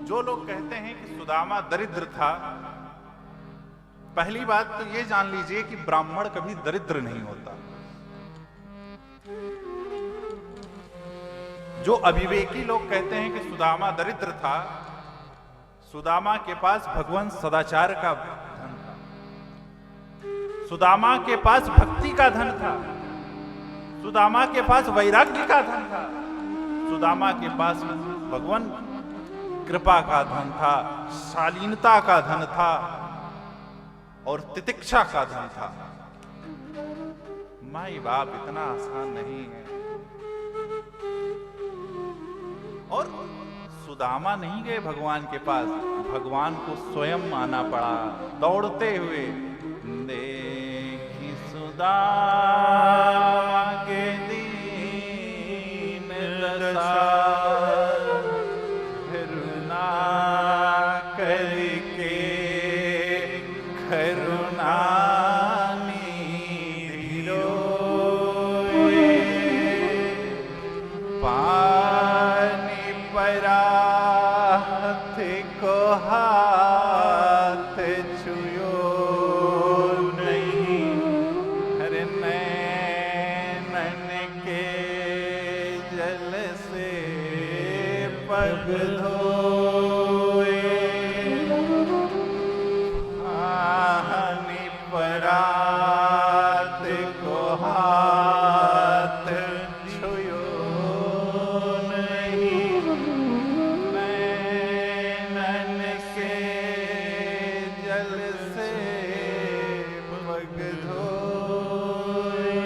जो लोग कहते हैं कि सुदामा दरिद्र था, पहली बात तो ये जान लीजिए कि ब्राह्मण कभी दरिद्र नहीं होता। जो अविवेकी लोग कहते हैं कि सुदामा दरिद्र था, सुदामा के पास भगवान सदाचार का धन था, सुदामा के पास भक्ति का धन था, सुदामा के पास वैराग्य का धन था, सुदामा के पास भगवान कृपा का धन था, शालीनता का धन था और तितिक्षा का धन था। माई बाप इतना आसान नहीं है। और सुदामा नहीं गए भगवान के पास, भगवान को स्वयं आना पड़ा दौड़ते हुए। देखी सुदामा के दीन दशा, करुणा करके करुणा निधि रोए, पानी परात को हाथ छुयो नहीं, हर नैनन के जल से पग धोए, पानी परात को हाथ छुयो नहीं, नैनन के जल से पग धोए।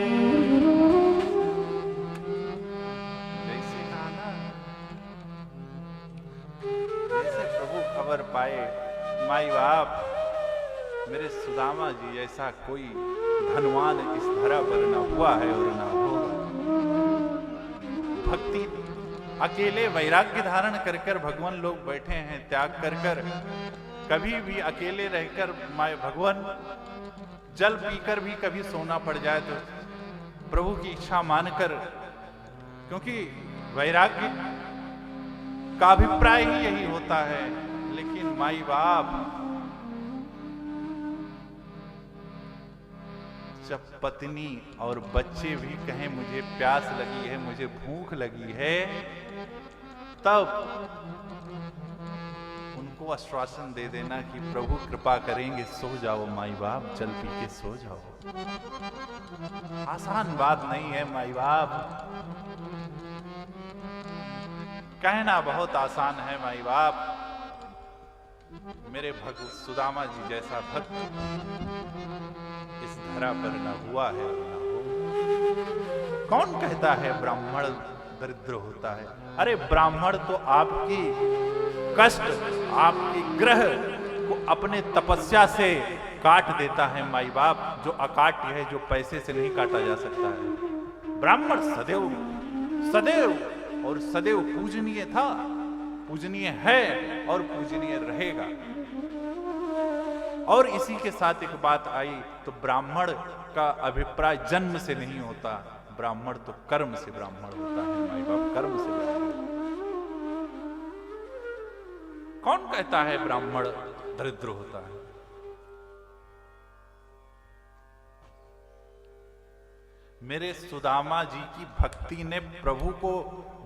जैसे कहा ना, जैसे प्रभु खबर पाए, माई बाप मेरे सुदामा जी ऐसा कोई धनवान इस धरा पर न हुआ है और न होगा। भक्ति अकेले वैराग्य धारण कर कर भगवान लोग बैठे हैं, त्याग कर कर। कभी भी अकेले रहकर माय भगवान जल पीकर भी कभी सोना पड़ जाए तो प्रभु की इच्छा मानकर, क्योंकि वैराग्य का अभिप्राय ही यही होता है। लेकिन माई बाप जब पत्नी और बच्चे भी कहें मुझे प्यास लगी है, मुझे भूख लगी है, तब उनको आश्वासन दे देना कि प्रभु कृपा करेंगे, सो जाओ माई बाप, जल पी के सो जाओ। आसान बात नहीं है माई बाप, कहना बहुत आसान है माई बाप। मेरे भक्त सुदामा जी जैसा भक्त इस धरा पर न हुआ है और न हो। कौन कहता है ब्राह्मण दरिद्र होता है? अरे ब्राह्मण तो आपकी कष्ट, आपकी ग्रह को अपने तपस्या से काट देता है माई बाप, जो अकाट्य है, जो पैसे से नहीं काटा जा सकता है। ब्राह्मण सदैव सदैव और सदैव पूजनीय था, पूजनीय है और पूजनीय रहेगा। और इसी के साथ एक बात आई, तो ब्राह्मण का अभिप्राय जन्म से नहीं होता, ब्राह्मण तो कर्म से ब्राह्मण होता है माई बाप, कर्म से ब्राह्मण। कौन कहता है ब्राह्मण दरिद्र होता है? मेरे सुदामा जी की भक्ति ने प्रभु को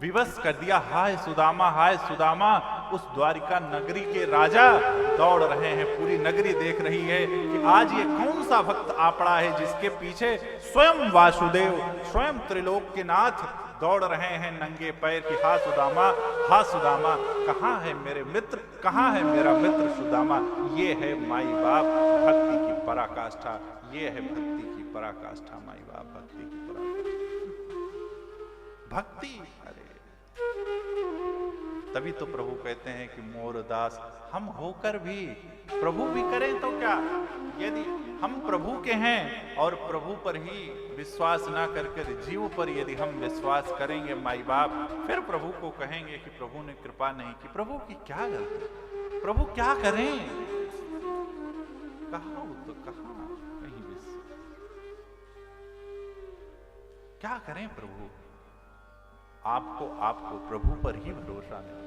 विवश कर दिया। हाय सुदामा, हाय सुदामा। उस द्वारिका नगरी के राजा दौड़ रहे हैं, पूरी नगरी देख रही है कि आज ये कौन सा भक्त आ पड़ा है जिसके पीछे स्वयं वासुदेव, स्वयं त्रिलोक के नाथ दौड़ रहे हैं नंगे पैर की। हा सुदामा, हा सुदामा, कहाँ है मेरे मित्र, कहाँ है मेरा मित्र सुदामा? ये है माई बाप भक्ति की पराकाष्ठा, ये है भक्ति की पराकाष्ठा माई बाप, भक्ति की पराकाष्ठा। भक्ति, अरे तभी तो प्रभु कहते हैं कि मोर दास हम होकर भी प्रभु भी करें तो क्या? यदि हम प्रभु के हैं और प्रभु पर ही विश्वास ना करके जीव पर यदि हम विश्वास करेंगे माई बाप, फिर प्रभु को कहेंगे कि प्रभु ने कृपा नहीं की। प्रभु की क्या गलती? प्रभु क्या करें? कहा तो कहा कहीं भी क्या करें प्रभु? आपको प्रभु पर ही भरोसा नहीं।